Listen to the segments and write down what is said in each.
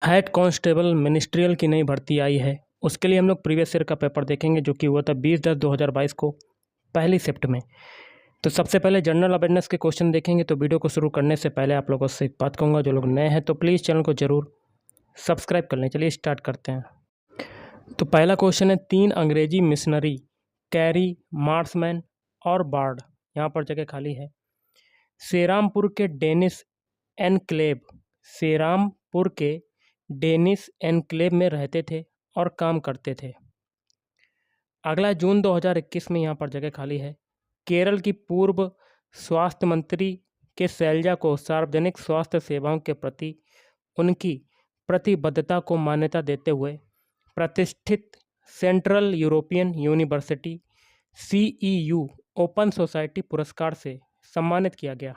Head constable ministerial की नई भर्ती आई है। उसके लिए हम लोग प्रीवियस ईयर का पेपर देखेंगे जो कि हुआ था 20/10/2022 को पहली शिफ्ट में। तो सबसे पहले जनरल अवेयरनेस के क्वेश्चन देखेंगे। तो वीडियो को शुरू करने से पहले आप लोगों से एक बात कहूँगा, जो लोग नए हैं तो प्लीज़ चैनल को ज़रूर सब्सक्राइब कर लें। चलिए स्टार्ट करते हैं। तो पहला क्वेश्चन है, 3 अंग्रेजी मिशनरी कैरी, मार्समैन और बार्ड, यहाँ पर जगह खाली है, सेरामपुर के डेनिस एनक्लेव में रहते थे और काम करते थे। अगला जून 2021 में, यहाँ पर जगह खाली है, केरल की पूर्व स्वास्थ्य मंत्री के शैलजा को सार्वजनिक स्वास्थ्य सेवाओं के प्रति उनकी प्रतिबद्धता को मान्यता देते हुए प्रतिष्ठित central European university CEU open society पुरस्कार से सम्मानित किया गया।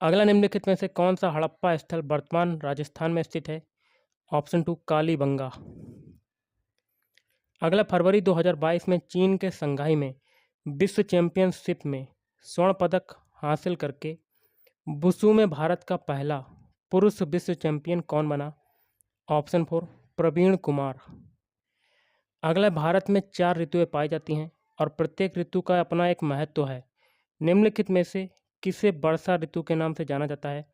अगला निम्नलिखित में से कौन सा हड़प्पा स्थल वर्तमान राजस्थान में स्थित है? ऑप्शन 2 कालीबंगा। अगला फरवरी 2022 में चीन के संघाई में विश्व चैंपियनशिप में स्वर्ण पदक हासिल करके वुशु में भारत का पहला पुरुष विश्व चैंपियन कौन बना? ऑप्शन 4 प्रवीण कुमार। अगला, भारत में 4 ऋतुएं पाई जाती हैं और प्रत्येक ऋतु का अपना एक महत्व है। निम्नलिखित में से किसे वर्षा ऋतु के नाम से जाना जाता है?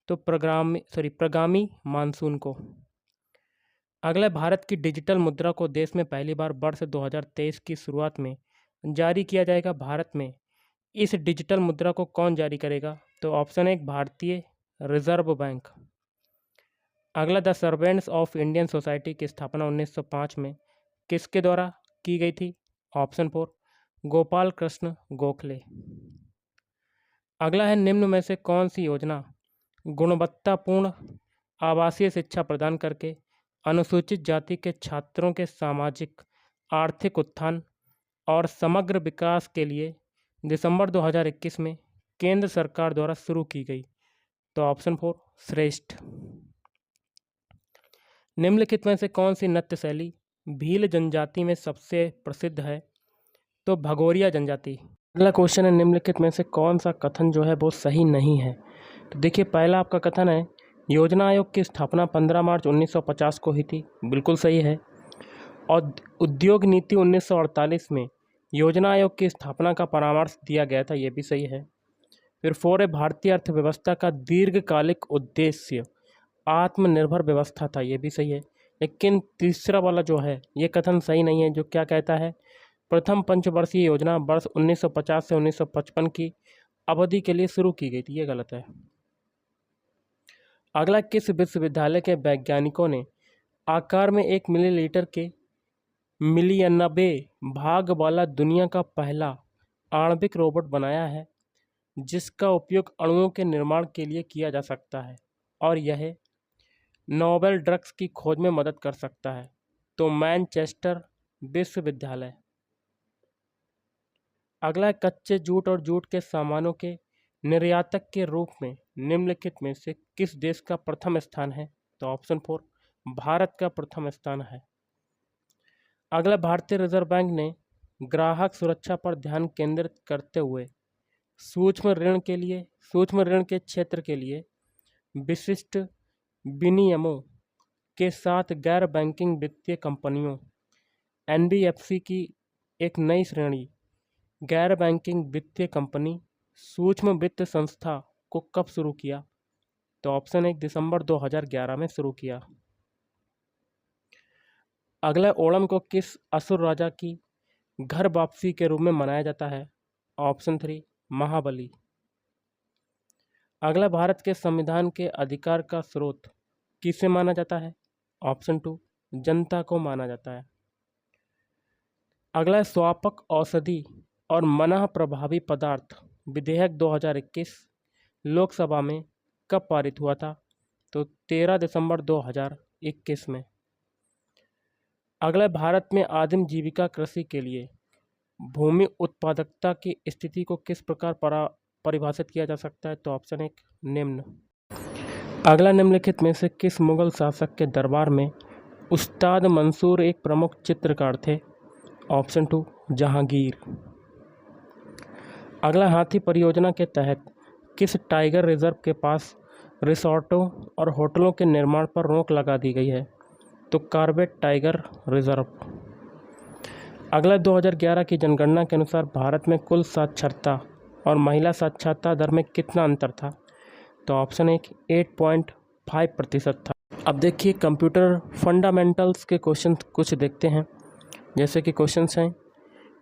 तो प्रगामी मानसून को। अगला, भारत की डिजिटल मुद्रा को देश में पहली बार वर्ष 2023 की शुरुआत में जारी किया जाएगा। भारत में इस डिजिटल मुद्रा को कौन जारी करेगा? तो ऑप्शन 1 भारतीय रिजर्व बैंक। अगला, the servants of Indian society की स्थापना 1905 में किसके द्वारा की गई थी? ऑप्शन 4 गोपाल कृष्ण गोखले। अगला है, निम्न में से कौन सी योजना गुणवत्तापूर्ण आवासीय शिक्षा प्रदान करके अनुसूचित जाति के छात्रों के सामाजिक आर्थिक उत्थान और समग्र विकास के लिए दिसंबर 2021 में केंद्र सरकार द्वारा शुरू की गई? तो ऑप्शन 4 श्रेष्ठ। निम्नलिखित में से कौन सी नृत्य शैली भील जनजाति में सबसे प्रसिद्ध है? तो भगोरिया जनजाति। अगला क्वेश्चन है, निम्नलिखित में से कौन सा कथन जो है वो सही नहीं है? तो देखिए, पहला आपका कथन है, योजना आयोग की स्थापना 15 मार्च 1950 को हुई थी। बिल्कुल सही है। और उद्योग नीति 1948 में योजना आयोग की स्थापना का परामर्श दिया गया था। ये भी सही है। फिर 4 है, भारतीय अर्थव्यवस्था का दीर्घकालिक उद्देश्य आत्मनिर्भर व्यवस्था था। ये भी सही है। लेकिन तीसरा वाला जो है ये कथन सही नहीं है, जो क्या कहता है, प्रथम पंचवर्षीय योजना वर्ष 1950 से 1955 की अवधि के लिए शुरू की गई थी। ये गलत है। अगला, किस विश्वविद्यालय के वैज्ञानिकों ने आकार में 1 मिलीलीटर के 99 भाग वाला दुनिया का पहला आणविक रोबोट बनाया है जिसका उपयोग अणुओं के निर्माण के लिए किया जा सकता है और यह नोवेल ड्रग्स की खोज में मदद कर सकता है? तो मैनचेस्टर विश्वविद्यालय। अगला, कच्चे जूट और जूट के सामानों के निर्यातक के रूप में निम्नलिखित में से किस देश का प्रथम स्थान है? तो ऑप्शन 4 भारत का प्रथम स्थान है। अगला, भारतीय रिजर्व बैंक ने ग्राहक सुरक्षा पर ध्यान केंद्रित करते हुए सूक्ष्म ऋण के क्षेत्र के लिए विशिष्ट विनियमों के साथ गैर बैंकिंग वित्तीय कंपनियों NBFC की एक नई श्रेणी गैर बैंकिंग वित्तीय कंपनी सूक्ष्म वित्त संस्था को कब शुरू किया? तो ऑप्शन 1 दिसंबर 2011 में शुरू किया। अगला, ओणम को किस असुर राजा की घर वापसी के रूप में मनाया जाता है? ऑप्शन 3 महाबली। अगला, भारत के संविधान के अधिकार का स्रोत किसे माना जाता है? ऑप्शन 2 जनता को माना जाता है। अगला, स्वापक औषधि और मनः प्रभावी पदार्थ विधेयक 2021 लोकसभा में कब पारित हुआ था? तो 13 दिसंबर 2021 में। अगला, भारत में आदिम जीविका कृषि के लिए भूमि उत्पादकता की स्थिति को किस प्रकार परिभाषित किया जा सकता है? तो ऑप्शन 1 निम्न। अगला, निम्नलिखित में से किस मुगल शासक के दरबार में उस्ताद मंसूर एक प्रमुख चित्रकार थे? ऑप्शन 2 जहांगीर। अगला, हाथी परियोजना के तहत किस टाइगर रिजर्व के पास रिसोर्टों और होटलों के निर्माण पर रोक लगा दी गई है, तो कॉर्बेट टाइगर रिजर्व। अगला 2011 की जनगणना के अनुसार भारत में कुल साक्षरता और महिला साक्षरता दर में कितना अंतर था, तो ऑप्शन 8.5% था। अब देखिए कंप्यूटर फंडामेंटल्स के क्वेश्चन कुछ देखते हैं, जैसे कि क्वेश्चंस हैं,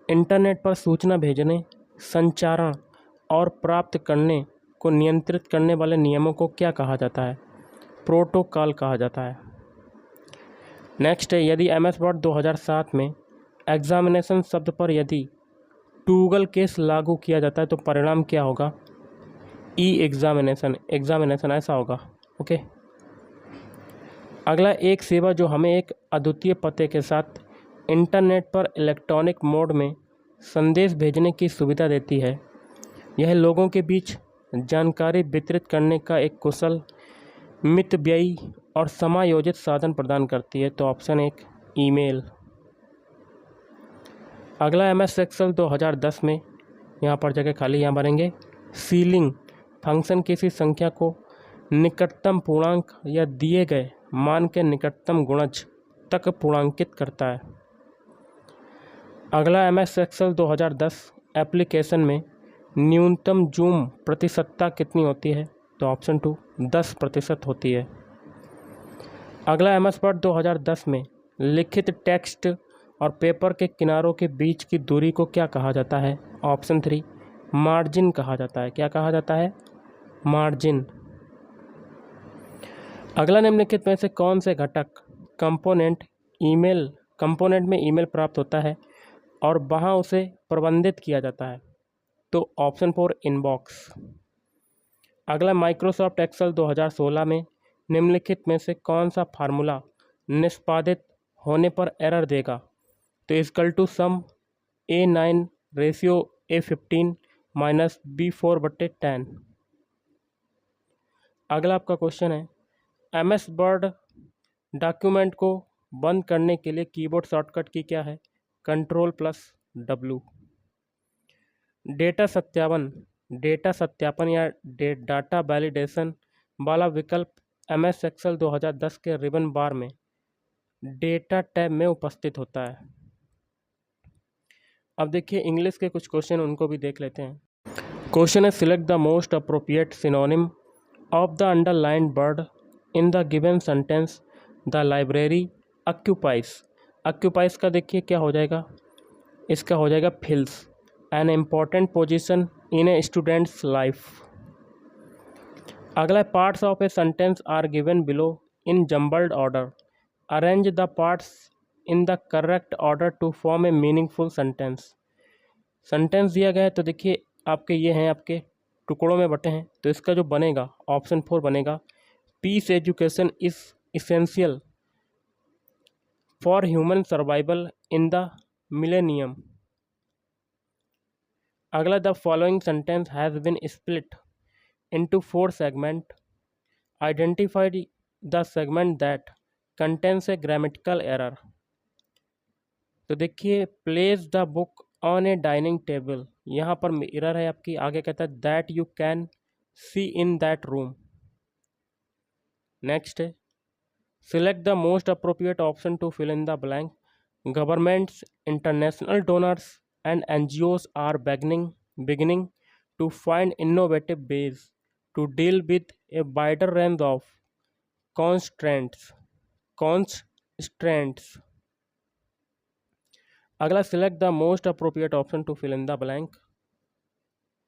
इंटरनेट पर सूचना भेजने, संचारण और प्राप्त करने को नियंत्रित करने वाले नियमों को क्या कहा जाता है, प्रोटोकॉल कहा जाता है। नेक्स्ट है, यदि MS वर्ड 2007 में एग्जामिनेशन शब्द पर यदि टूगल केस लागू किया जाता है तो परिणाम क्या होगा, ई एग्जामिनेशन ऐसा होगा। ओके। अगला, एक सेवा जो हमें एक अद्वितीय पते के साथ इंटरनेट पर इलेक्ट्रॉनिक मोड में संदेश भेजने की सुविधा देती है, यह लोगों के बीच जानकारी वितरित करने का एक कुशल, मितव्ययी और समायोजित साधन प्रदान करती है, तो ऑप्शन 1 ईमेल। अगला, MS एक्सेल 2010 में, यहाँ पर जगह खाली यहाँ भरेंगे, सीलिंग फंक्शन किसी संख्या को निकटतम पूर्णांक या दिए गए मान के निकटतम गुणज तक पूर्णांकित करता है। अगला, MS एक्सेल 2010 एप्लीकेशन में न्यूनतम जूम प्रतिशतता कितनी होती है, तो ऑप्शन 2 10% होती है। अगला, MS वर्ड 2010 में लिखित टेक्स्ट और पेपर के किनारों के बीच की दूरी को क्या कहा जाता है, ऑप्शन 3 मार्जिन कहा जाता है। क्या कहा जाता है, मार्जिन। अगला, निम्नलिखित में से कौन से घटक कंपोनेंट में ईमेल प्राप्त होता है और वहाँ उसे प्रबंधित किया जाता है, तो ऑप्शन 4 इनबॉक्स। अगला, माइक्रोसॉफ्ट एक्सेल 2016 में निम्नलिखित में से कौन सा फार्मूला निष्पादित होने पर एरर देगा, तो equal to sum A9 ratio A15 minus B4/10। अगला आपका क्वेश्चन है, MS वर्ड डॉक्यूमेंट को बंद करने के लिए कीबोर्ड शॉर्टकट की क्या है, Ctrl+W। डेटा सत्यापन या डाटा वैलिडेशन वाला विकल्प MS एक्सेल 2010 के रिबन बार में डेटा टैब में उपस्थित होता है। अब देखिए इंग्लिश के कुछ क्वेश्चन, उनको भी देख लेते हैं। क्वेश्चन है, select the most appropriate synonym of the underlined word in the given sentence, the library occupies का देखिए क्या हो जाएगा, इसका हो जाएगा fills an important position in a student's life. अगला, parts of a sentence are given below in jumbled order, arrange the parts in the correct order to form a meaningful sentence दिया गया है, तो देखिए आपके ये हैं, आपके टुकड़ों में बटे हैं, तो इसका जो बनेगा ऑप्शन 4 बनेगा, peace education is essential for human survival in the millennium. अगला, the following sentence has been split into 4 segment, identify the segment that contains a grammatical error। तो देखिए, place the book on a dining table, यहाँ पर error है आपकी, आगे कहता है that you can see in that room. Next है, select the most appropriate option to fill in the blank, governments, international donors and NGOs are beginning to find innovative ways to deal with a wider range of constraints। अगला, select the most appropriate option to fill in the blank.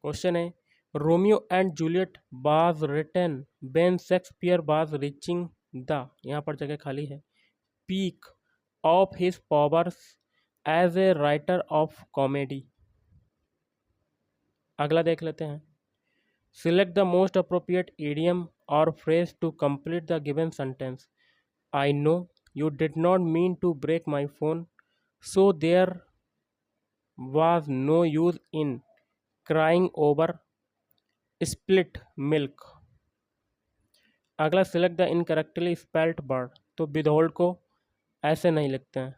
Question है, Romeo and Juliet was written when Shakespeare was reaching the, यहाँ पर जगह खाली है, peak of his powers as a writer of comedy. अगला देख लेते हैं, select the most appropriate idiom और phrase to complete the given sentence, I know you did not mean to break my phone, so there was no use in crying over split milk। अगला, select the incorrectly spelt word, तो withhold को ऐसे नहीं लिखते हैं।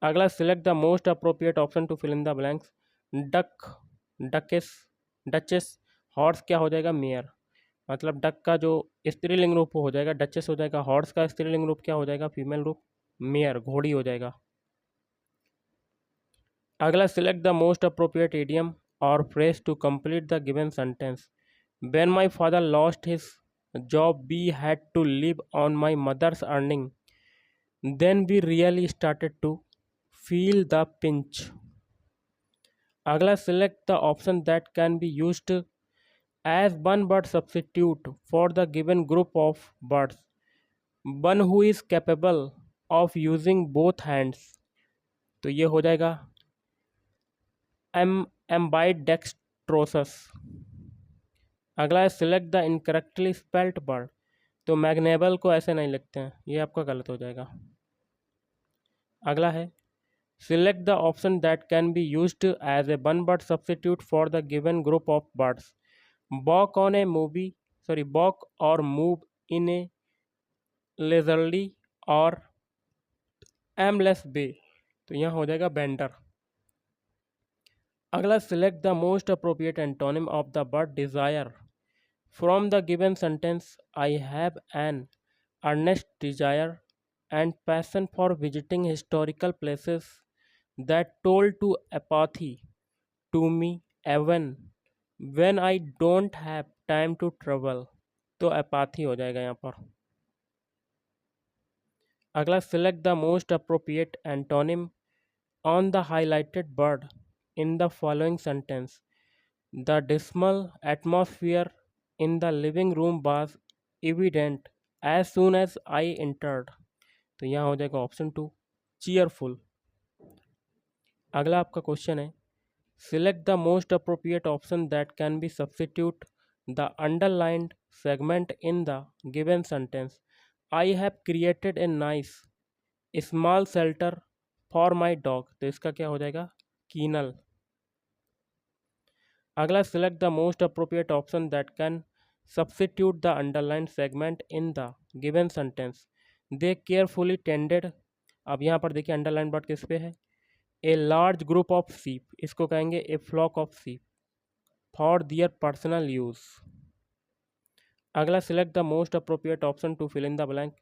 अगला, select the most appropriate option to fill in the blanks, duck, duchess, horse क्या हो जाएगा, मेयर। मतलब डक का जो स्त्रीलिंग रूप हो जाएगा डचेस हो जाएगा, हॉर्स का स्त्रीलिंग रूप क्या हो जाएगा, फीमेल रूप मेयर, घोड़ी हो जाएगा। अगला, select the most appropriate idiom और phrase to complete the given sentence. When my father lost his job we had to live on my mother's earning, then we really started to feel the pinch. अगला, select the option that can be used as one word substitute for the given group of words. One who is capable of using both hands, तो ये हो जाएगा ambidextrous. अगला है, select the incorrectly spelt word, तो मैग्नेबल को ऐसे नहीं लिखते हैं, ये आपका गलत हो जाएगा। अगला है, select the option that can be used as a one word substitute for the given group of words. Walk on a movie walk और मूव इन ए लेजरली और एमलेस वे, तो यहाँ हो जाएगा बेंडर। अगला, select the most appropriate antonym of the word desire from the given sentence. I have an earnest desire and passion for visiting historical places that told to apathy to me even when I don't have time to travel, तो apathy हो जाएगा यहाँ पर। अगला, select the most appropriate antonym on the highlighted word in the following sentence. The dismal atmosphere in the living room was evident as soon as I entered, तो यहाँ हो जाएगा ऑप्शन 2 चीयरफुल। अगला आपका क्वेश्चन है, select the most appropriate option that can B substitute the underlined segment in the given sentence. I have created a nice small shelter for my dog, तो इसका क्या हो जाएगा कीनल। अगला, select the most appropriate option that can substitute the underlined segment in the given sentence. They carefully tended, अब यहाँ पर देखिए अंडरलाइन वर्ड किस पे है, a large group of sheep, इसको कहेंगे a flock of sheep for their personal use. अगला, select the most appropriate option to fill in the blank.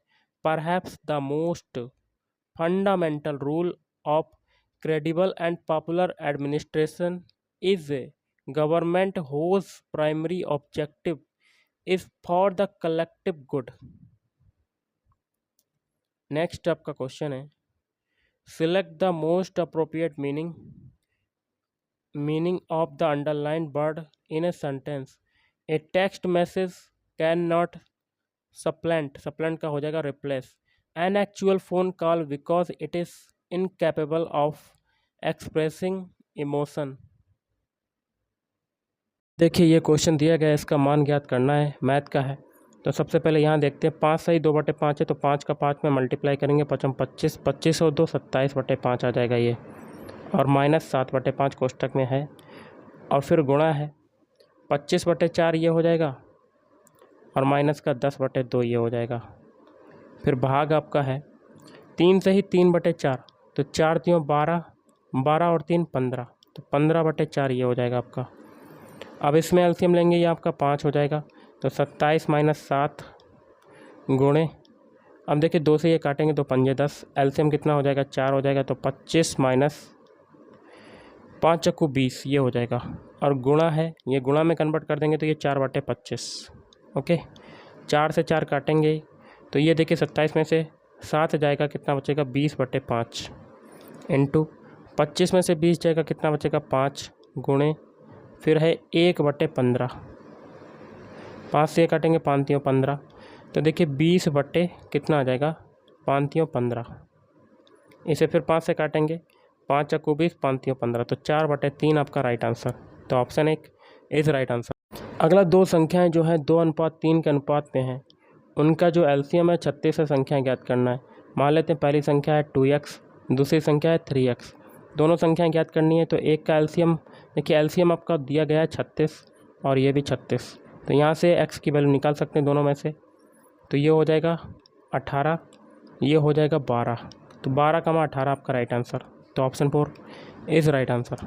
Perhaps the most fundamental rule of credible and popular administration is a government whose primary objective is for the collective good. Next आपका question है, select the most appropriate meaning of the underline word in a sentence. A text message can not supplant का हो जाएगा replace an actual phone call because it is incapable of expressing emotion. देखिए ये question दिया गया है, इसका मान ज्ञात करना है, मैथ का है। तो सबसे पहले यहाँ देखते हैं 5 सही 2/5 है, तो 5 का 5 में मल्टीप्लाई करेंगे 5 25 25 और 2 27/5 आ जाएगा ये, और -7/5 कोष्टक में है, और फिर गुणा है 25/4 ये हो जाएगा, और माइनस का 10/2 ये हो जाएगा। फिर भाग आपका है 3 से ही 3/4, तो 4 3 12, 12 और 3 15, तो 15/4 ये हो जाएगा आपका। अब इसमें एलसीएम लेंगे, ये आपका 5 हो जाएगा, तो 27 - 7 गुणे, अब देखिए 2 से ये काटेंगे तो 5 10, एलसीएम कितना हो जाएगा 4 हो जाएगा, तो 25 - 5 चक्कू 20 ये हो जाएगा, और गुणा है, ये गुणा में कन्वर्ट कर देंगे तो ये 4/25। ओके, 4 से 4 काटेंगे तो ये देखिए 27 में से 7 जाएगा, कितना बचेगा 20/5 इंटू 25 में से 20 जाएगा, कितना बचेगा 5 गुणे, फिर है 1/15, 5 से काटेंगे 5 3 15, तो देखिए 20 बटे कितना आ जाएगा 5 3 15, इसे फिर 5 से काटेंगे 5 चक्कू 20 5 3 15, तो 4/3 आपका राइट आंसर, तो ऑप्शन 1 इज राइट आंसर। अगला, दो संख्याएं जो हैं 2:3 के अनुपात में हैं, उनका जो एलसीएम है 36 से संख्याएं ज्ञात करना है। मान लेते हैं पहली संख्या है 2x, दूसरी संख्या है 3x, दोनों संख्याएं ज्ञात करनी है। तो एक का एलसीएम देखिए, एलसीएम आपका दिया गया है 36 और ये भी 36, तो यहाँ से x की वैल्यू निकाल सकते हैं दोनों में से, तो ये हो जाएगा 18, ये हो जाएगा 12, तो 12 का 18 आपका राइट आंसर, तो ऑप्शन 4 इज़ राइट आंसर।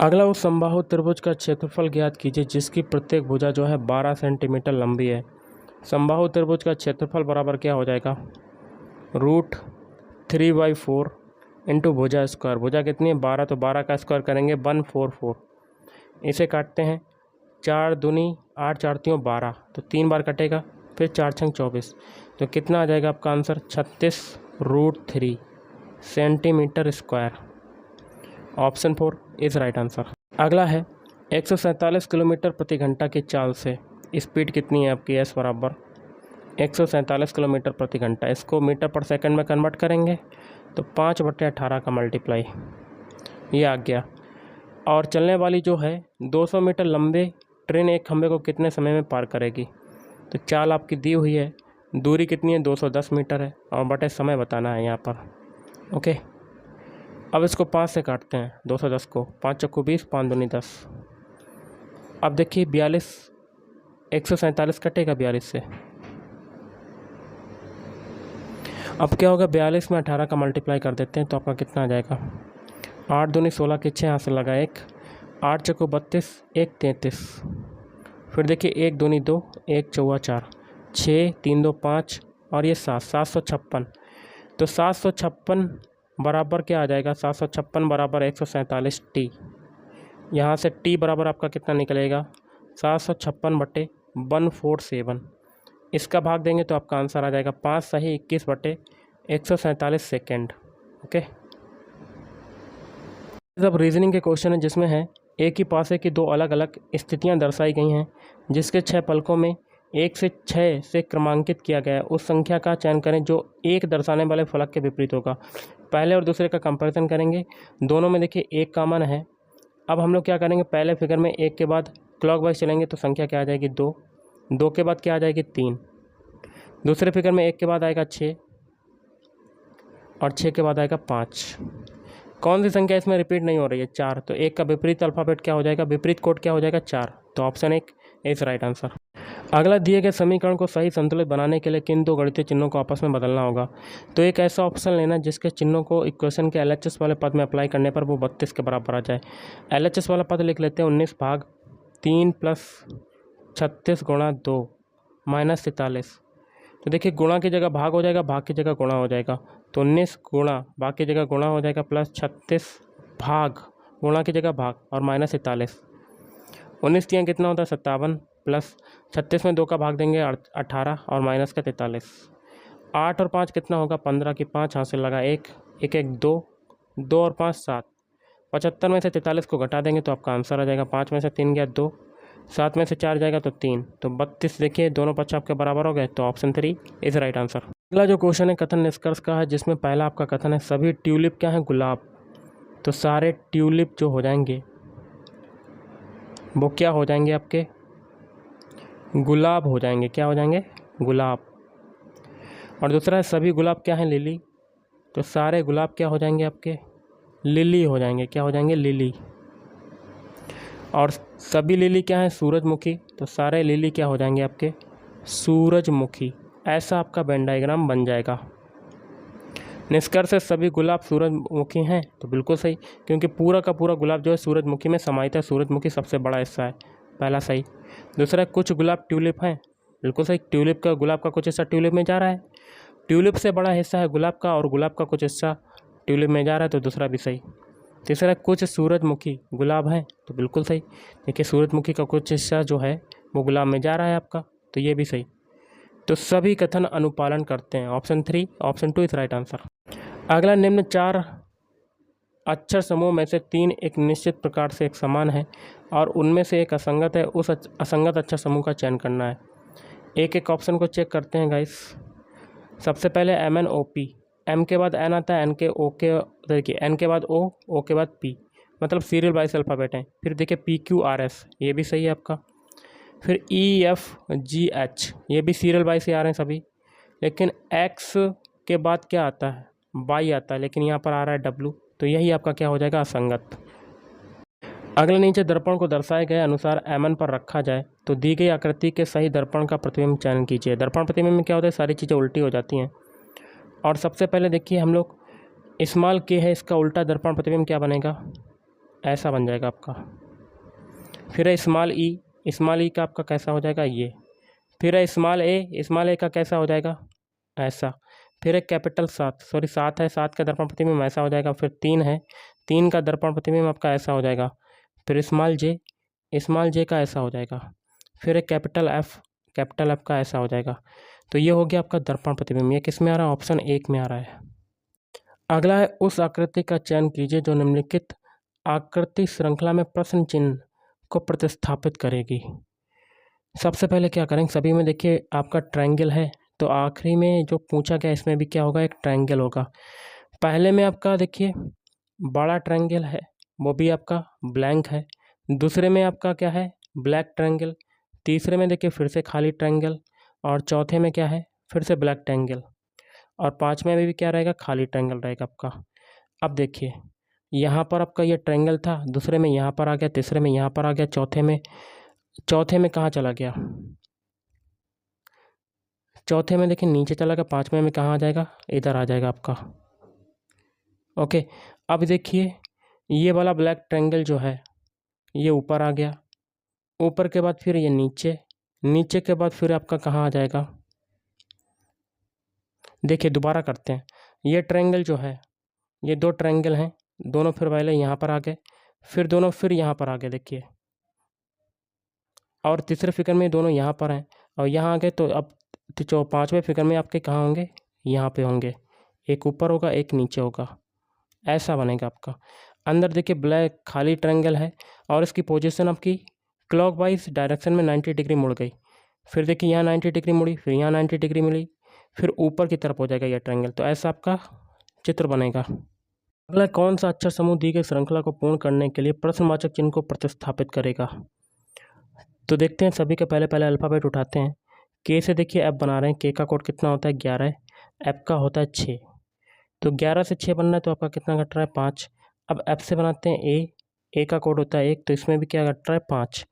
अगला उस समबाहु त्रिभुज का क्षेत्रफल ज्ञात कीजिए जिसकी प्रत्येक भुजा जो है 12 सेंटीमीटर लंबी है। समबाहु त्रिभुज का क्षेत्रफल बराबर क्या हो जाएगा, √3/4 इंटू भुजा स्क्वायर। भुजा कितनी है 12, तो 12 का स्क्वायर करेंगे 144। इसे काटते हैं, 4 दूनी 8, 4 तीन 12, तो 3 बार कटेगा, फिर 4 छंग 24, तो कितना आ जाएगा आपका answer 36√3 centimetre square. Option 4 is right answer. अगला है 147 किलोमीटर प्रति घंटा की चाल से स्पीड कितनी है आपकी, एस बराबर 147 किलोमीटर प्रति घंटा। इसको मीटर पर सेकंड में कन्वर्ट करेंगे तो 5/18 का मल्टीप्लाई, ये आ गया। और चलने वाली जो है 200 मीटर लंबे ट्रेन एक खंभे को कितने समय में पार करेगी, तो चाल आपकी दी हुई है, दूरी कितनी है 210 मीटर है और बटे समय बताना है यहाँ पर। ओके, अब इसको 5 से काटते हैं 210 को, 5 चक्कू 20, 5 दूनी 10। अब देखिए 42, 147 कटेगा 42 से, अब क्या होगा 42 में 18 का मल्टीप्लाई कर देते हैं तो आपका कितना आ जाएगा, 8 दूनी 16 के 6 यहाँ से लगा 1, 8 चक्कू 32, 1 33, फिर देखिए 1 दूनी 2, 1 चौवा 4, 6 3 2 5 और ये 7, 756। तो 756 बराबर क्या आ जाएगा, 756 बराबर 147t। यहाँ से t बराबर आपका कितना निकलेगा 756/147। इसका भाग देंगे तो आपका आंसर आ जाएगा 5 सही 21/147 सेकेंड। ओके, अब रीजनिंग के क्वेश्चन है जिसमें है एक ही पासे की दो अलग अलग स्थितियां दर्शाई गई हैं जिसके 6 पलकों में 1 से 6 से क्रमांकित किया गया है, उस संख्या का चयन करें जो एक दर्शाने वाले फलक के विपरीत होगा। पहले और दूसरे का कंपैरिजन करेंगे, दोनों में देखिए एक कॉमन है। अब हम लोग क्या करेंगे, पहले फिगर में 1 के बाद क्लॉकवाइज चलेंगे तो संख्या क्या आ जाएगी 2, 2 के बाद क्या आ जाएगी 3, दूसरे फिगर में 1 के बाद आएगा 6 और 6 के बाद आएगा 5। कौन सी संख्या इसमें रिपीट नहीं हो रही है, 4, तो 1 का विपरीत अल्फ़ाबेट क्या हो जाएगा, विपरीत कोड क्या हो जाएगा 4, तो ऑप्शन 1 इज राइट आंसर। अगला दिए गए समीकरण को सही संतुलित बनाने के लिए किन दो गणितीय चिन्हों को आपस में बदलना होगा, तो एक ऐसा ऑप्शन लेना जिसके चिन्हों को इक्वेशन के LHS वाले पद में अप्लाई करने पर वो 32 के बराबर आ जाए। LHS वाला पद लिख लेते हैं 19 भाग 3 + 36 × 2 - 43। तो देखिए गुणा की जगह भाग हो जाएगा, भाग की जगह गुणा हो जाएगा, तो 19 गुणा भाग की जगह गुणा हो जाएगा प्लस 36 भाग गुणा की जगह भाग और -43। 19 तियाँ कितना होता है 57 प्लस 36 में 2 का भाग देंगे 18 और माइनस का 43। 8 और 5 कितना होगा 15 की 5 हासिल लगा 1 1 1 2 2 और 5 7। 75 में से 43 को घटा देंगे तो आपका आंसर आ जाएगा 5 में से 3 गया 2, 7 में से 4 जाएगा तो 3, तो 32। देखिए दोनों पक्ष आपके बराबर हो गए, तो ऑप्शन 3 इज राइट आंसर। अगला जो क्वेश्चन है कथन निष्कर्ष का है जिसमें पहला आपका कथन है सभी ट्यूलिप क्या है गुलाब, तो सारे ट्यूलिप जो हो जाएंगे वो क्या हो जाएंगे आपके गुलाब हो जाएंगे, क्या हो जाएंगे गुलाब। और दूसरा है सभी गुलाब क्या हैं लिली, तो सारे गुलाब क्या हो जाएंगे आपके लिली हो जाएंगे, क्या हो जाएंगे लिली। और सभी लिली क्या है सूरजमुखी, तो सारे लिली क्या हो जाएंगे आपके सूरजमुखी। ऐसा आपका वेन डायग्राम बन जाएगा। निष्कर्ष है सभी गुलाब सूरजमुखी हैं, तो बिल्कुल सही, क्योंकि पूरा का पूरा गुलाब जो है सूरजमुखी में समाहित है, सूरजमुखी सबसे बड़ा हिस्सा है, पहला सही। दूसरा कुछ गुलाब ट्यूलिप हैं, बिल्कुल सही, ट्यूलिप का गुलाब का कुछ हिस्सा ट्यूलिप में जा रहा है, ट्यूलिप से बड़ा हिस्सा है गुलाब का और गुलाब का कुछ हिस्सा ट्यूलिप में जा रहा है, तो दूसरा भी सही। तीसरा कुछ सूरजमुखी गुलाब हैं, तो बिल्कुल सही, देखिए सूरजमुखी का कुछ हिस्सा जो है वो गुलाब में जा रहा है आपका, तो ये भी सही। तो सभी कथन अनुपालन करते हैं, option 3 option 2 is right answer. अगला निम्न 4 अक्षर समूह में से 3 एक निश्चित प्रकार से एक समान है और उनमें से एक असंगत है, उस असंगत अक्षर समूह का चयन करना है। एक एक ऑप्शन को चेक करते हैं गाइस। सबसे पहले MNOP, M के बाद N आता है, N के O के देखिए N के बाद O के बाद P, मतलब सीरियल वाइज अल्फ़ाबेट हैं। फिर देखिए PQRS, ये भी सही है आपका। फिर EFGH, ये भी सीरियल वाइज से आ रहे हैं सभी, लेकिन X के बाद क्या आता है Y आता है, लेकिन यहाँ पर आ रहा है W, तो यही आपका क्या हो जाएगा असंगत। अगले नीचे दर्पण को दर्शाए गए अनुसार MN पर रखा जाए तो दी गई आकृति के सही दर्पण का प्रतिबिंब चयन कीजिए। दर्पण प्रतिबिंब में क्या होता है सारी चीज़ें उल्टी हो जाती हैं। और सबसे पहले देखिए हम लोग इस्तेमाल किए हैं इसका उल्टा दर्पण प्रतिबिंब क्या बनेगा ऐसा बन जाएगा आपका। फिर है स्मॉल ई का आपका कैसा हो जाएगा ये। फिर है स्मॉल ए का कैसा हो जाएगा ऐसा। फिर है कैपिटल 7 सॉरी 7 है, 7 का दर्पण प्रतिबिंब ऐसा हो जाएगा। फिर 3 है, 3 का दर्पण प्रतिबिंब आपका ऐसा हो जाएगा। फिर स्मॉल जे का ऐसा हो जाएगा। फिर एक कैपिटल एफ का ऐसा हो जाएगा। तो ये हो गया आपका दर्पण प्रतिबिंब। ये किस में आ रहा है? ऑप्शन 1 में आ रहा है। अगला है उस आकृति का चयन कीजिए जो निम्नलिखित आकृति श्रृंखला में प्रश्न चिन्ह को प्रतिस्थापित करेगी। सबसे पहले क्या करेंगे, सभी में देखिए आपका ट्रायंगल है, तो आखिरी में जो पूछा गया इसमें भी क्या होगा? एक ट्रायंगल होगा। पहले में आपका देखिए बड़ा ट्रायंगल है, वो भी आपका ब्लैंक है। दूसरे में आपका क्या है? Black triangle. तीसरे में देखिए फिर से खाली ट्रायंगल। और चौथे में क्या है? फिर से ब्लैक ट्रायंगल। और पाँचवें में भी क्या रहेगा? खाली ट्रायंगल रहेगा आपका। अब देखिए यहाँ पर आपका ये ट्रायंगल था, दूसरे में यहाँ पर आ गया, तीसरे में यहाँ पर आ गया, चौथे में कहाँ चला गया? चौथे में देखिए नीचे चला गया, पाँचवें में कहाँ आ जाएगा? इधर आ जाएगा आपका। ओके, अब देखिए ये वाला ब्लैक ट्रायंगल जो है ये ऊपर आ गया, ऊपर के बाद फिर ये नीचे के बाद फिर आपका कहाँ आ जाएगा? देखिए दोबारा करते हैं। ये ट्रायंगल जो है, ये दो ट्रायंगल हैं, दोनों फिर पहले यहाँ पर आ गए, फिर दोनों फिर यहाँ पर आ गए देखिए। और तीसरे फिगर में दोनों यहाँ पर हैं और यहाँ आ गए, तो अब जो पाँचवें फिगर में आपके कहाँ होंगे? यहाँ पे होंगे। एक ऊपर होगा, एक नीचे होगा, ऐसा बनेगा आपका। अंदर देखिए ब्लैक खाली ट्रायंगल है और इसकी पोजीशन आपकी क्लॉकवाइज डायरेक्शन में 90 डिग्री मुड़ गई। फिर देखिए यहाँ 90 डिग्री मुड़ी, फिर यहाँ 90 डिग्री मिली, फिर ऊपर की तरफ हो जाएगा यह ट्रायंगल। तो ऐसा आपका चित्र बनेगा। अगला कौन सा अक्षर समूह दी गई श्रृंखला को पूर्ण करने के लिए प्रश्नवाचक चिन्ह को प्रतिस्थापित करेगा? तो देखते हैं, सभी के पहले अल्फ़ाबेट उठाते हैं। के से देखिए एफ बना रहे हैं। के का कोड कितना होता है? 11। एफ का होता है 6। तो 11 से 6 बनना है, तो आपका कितना घट रहा है? 5। अब एफ से बनाते हैं ए का कोड होता है 1, तो इसमें भी क्या घट रहा है? 5।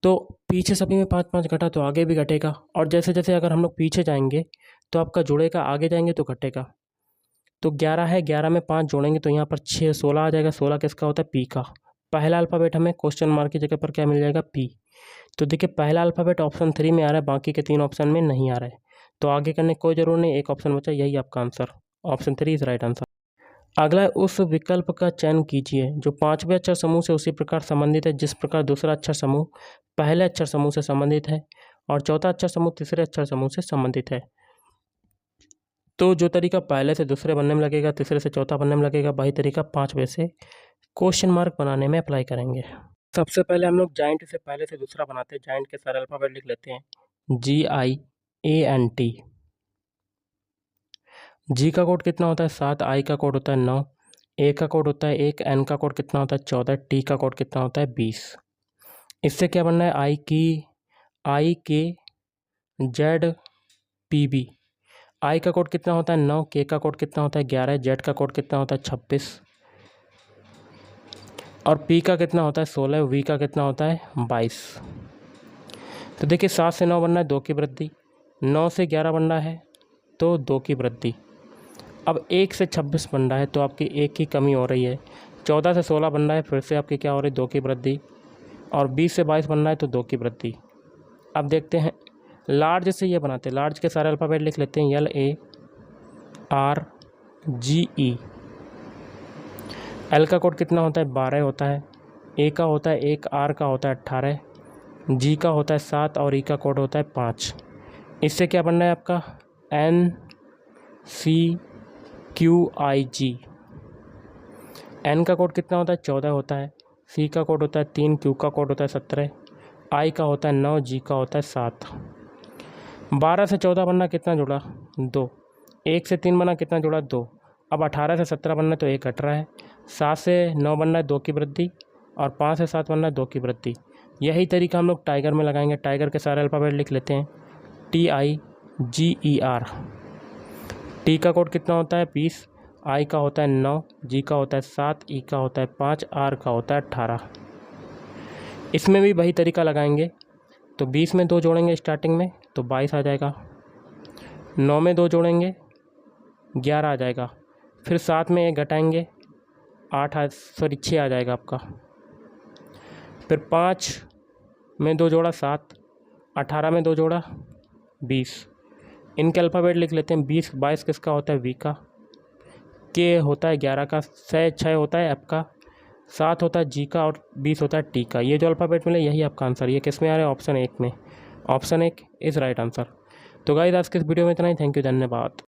तो पीछे सभी में 5-5 घटा, तो आगे भी घटेगा। और जैसे जैसे अगर हम लोग पीछे जाएंगे तो आपका जुड़ेगा, आगे जाएंगे तो घटेगा। तो 11 है, 11 में 5 जोड़ेंगे तो यहाँ पर 6 16 आ जाएगा। 16 किसका होता है? पी का। पहला अल्फ़ाबेट हमें क्वेश्चन मार्क की जगह पर क्या मिल जाएगा? पी। तो देखिए पहला अल्फ़ाबेट ऑप्शन 3 में आ रहा है, बाकी के 3 ऑप्शन में नहीं आ रहा है, तो आगे करने की कोई ज़रूरत नहीं। एक ऑप्शन बचा, यही आपका answer, option 3 is right answer. अगला उस विकल्प का चयन कीजिए जो पांचवें अक्षर समूह से उसी प्रकार संबंधित है जिस प्रकार दूसरा अक्षर समूह पहले अक्षर समूह से संबंधित है और चौथा अक्षर समूह तीसरे अक्षर समूह से संबंधित है। तो जो तरीका पहले से दूसरे बनने में लगेगा, तीसरे से चौथा बनने में लगेगा, वही तरीका पाँचवें से क्वेश्चन मार्क बनाने में अप्लाई करेंगे। सबसे पहले हम लोग जाइंट से पहले से दूसरा बनाते हैं। जाइंट के सारे अल्फ़ाबेट लिख लेते हैं। GIANT। जी का कोड कितना होता है? 7। आई का कोड होता है 9। ए का कोड होता है 1। एन का कोड कितना होता है? 14। टी का कोड कितना होता है? 20। इससे क्या बनना है? IKZPB। आई का कोड कितना होता है? 9। के का कोड कितना होता है? 11। जेड का कोड कितना होता है? 26। और पी का कितना होता है? 16। वी का कितना होता है? 22। तो देखिए 7 से 9 बनना है, 2 की वृद्धि। 9 से 11 बनना है तो 2 की वृद्धि। अब 1 से 26 बन रहा है तो आपकी 1 की कमी हो रही है। 14 से 16 बन रहा है, फिर से आपकी क्या हो रही है? 2 की वृद्धि। और 20 से 22 बनना है तो 2 की वृद्धि। अब देखते हैं लार्ज से ये बनाते हैं। लार्ज के सारे अल्फ़ाबेट लिख लेते हैं। LARGE। एल का कोड कितना होता है? 12 होता है। ए का होता है 1। आर का होता है 18। जी का होता है 7 और ई का कोड होता है 5। इससे क्या बनना है आपका? NCQIG। एन का कोड कितना होता है? 14 होता है। सी का कोड होता है 3। क्यू का कोड होता है 17। आई का होता है 9। जी का होता है 7। 12 से 14 बनना कितना जुड़ा? 2। 1 से 3 बनना कितना जुड़ा? 2। अब 18 से 17 बनना है तो 1 घट रहा है। 7 से 9 बनना है 2 की वृद्धि और 5 से 7 बनना है 2 की वृद्धि। यही तरीका हम लोग टाइगर में लगाएंगे। टाइगर के सारे अल्फ़ाबेट लिख लेते हैं। TIGER। टी का कोड कितना होता है? 20। आई का होता है 9। जी का होता है 7। ई का होता है 5। आर का होता है 18। इसमें भी वही तरीका लगाएंगे। तो 20 में 2 जोड़ेंगे स्टार्टिंग में तो 22 आ जाएगा। 9 में 2 जोड़ेंगे 11 आ जाएगा। फिर 7 में 1 घटाएंगे सॉरी 6 आ जाएगा आपका। फिर 5 में 2 जोड़ा 7, 18 में 2 जोड़ा 20। इनके अल्फ़ाबेट लिख लेते हैं। 22 किसका होता है? वी का। के होता है 11 का। 6 होता है एफ का। 7 होता है जी का और 20 होता है टी का। ये जो अल्फ़ाबेट मिले यही आपका आंसर। ये किस में आ रहा है? ऑप्शन 1 में। Option 1 is right answer. तो गाइस आज के इस वीडियो में इतना ही। थैंक यू, धन्यवाद।